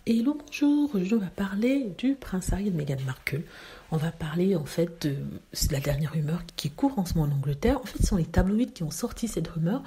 Hello, bonjour, je vais parler du prince Harry et de Meghan Markle. On va parler en fait de la dernière rumeur qui court en ce moment en Angleterre. En fait, ce sont les tabloïds qui ont sorti cette rumeur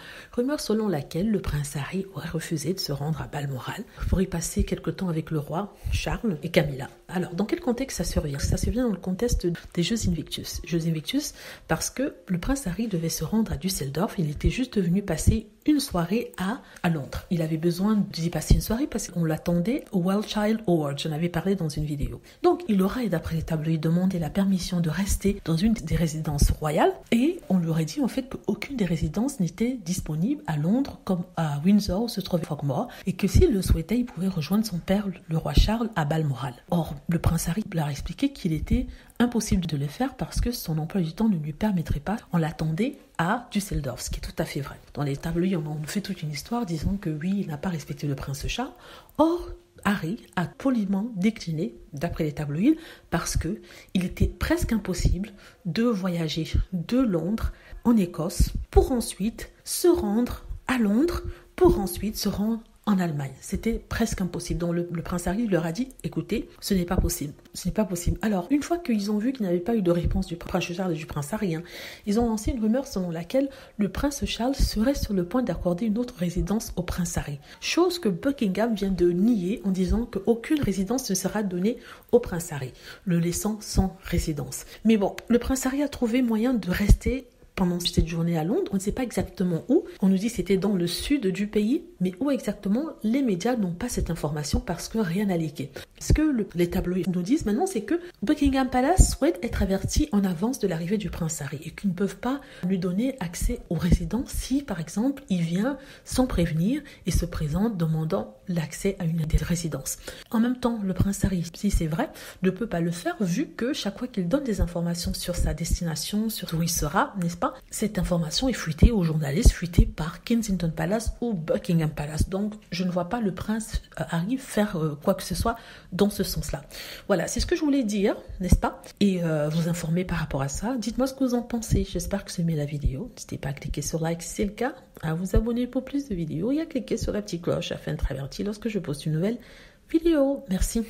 selon laquelle le prince Harry aurait refusé de se rendre à Balmoral pour y passer quelque temps avec le roi Charles et Camilla. Alors, dans quel contexte ça survient? Ça survient dans le contexte des Jeux Invictus. Jeux Invictus parce que le prince Harry devait se rendre à Düsseldorf. Il était juste venu passer une soirée à Londres. Il avait besoin d'y passer une soirée parce qu'on l'attendait au Wild Child Award. J'en avais parlé dans une vidéo. Donc, il aurait, d'après les tabloïds, demandé la permission de rester dans une des résidences royales et on lui aurait dit en fait qu'aucune des résidences n'était disponible à Londres comme à Windsor où se trouvait Frogmore et que s'il le souhaitait, il pouvait rejoindre son père, le roi Charles, à Balmoral. Or, le prince Harry leur a expliqué qu'il était impossible de le faire parce que son emploi du temps ne lui permettrait pas. On l'attendait à Düsseldorf, ce qui est tout à fait vrai. Dans les tabloïds, on fait toute une histoire disant que oui, il n'a pas respecté le prince Charles. Or, Harry a poliment décliné, d'après les tabloïds, parce que il était presque impossible de voyager de Londres en Écosse pour ensuite se rendre à Londres, pour ensuite se rendre en Allemagne. C'était presque impossible. Donc le prince Harry leur a dit, écoutez, ce n'est pas possible. Ce n'est pas possible. Alors, une fois qu'ils ont vu qu'il n'y avait pas eu de réponse du prince Charles et du prince Harry, ils ont lancé une rumeur selon laquelle le prince Charles serait sur le point d'accorder une autre résidence au prince Harry. Chose que Buckingham vient de nier en disant qu'aucune résidence ne sera donnée au prince Harry, le laissant sans résidence. Mais bon, le prince Harry a trouvé moyen de rester pendant cette journée à Londres. On ne sait pas exactement où. On nous dit que c'était dans le sud du pays, mais où exactement, les médias n'ont pas cette information parce que rien n'a leaké. Ce que les tabloïds nous disent maintenant, c'est que Buckingham Palace souhaite être averti en avance de l'arrivée du prince Harry et qu'ils ne peuvent pas lui donner accès aux résidences si, par exemple, il vient sans prévenir et se présente demandant l'accès à une des résidences. En même temps, le prince Harry, si c'est vrai, ne peut pas le faire vu que chaque fois qu'il donne des informations sur sa destination, sur où il sera, n'est-ce pas, cette information est fuitée aux journalistes, fuitée par Kensington Palace ou Buckingham Palace. Donc, je ne vois pas le prince Harry faire quoi que ce soit dans ce sens-là. Voilà, c'est ce que je voulais dire, n'est-ce pas? Et vous informer par rapport à ça. Dites-moi ce que vous en pensez. J'espère que vous aimez la vidéo. N'hésitez pas à cliquer sur like si c'est le cas, à vous abonner pour plus de vidéos et à cliquer sur la petite cloche afin d'être averti lorsque je poste une nouvelle vidéo. Merci.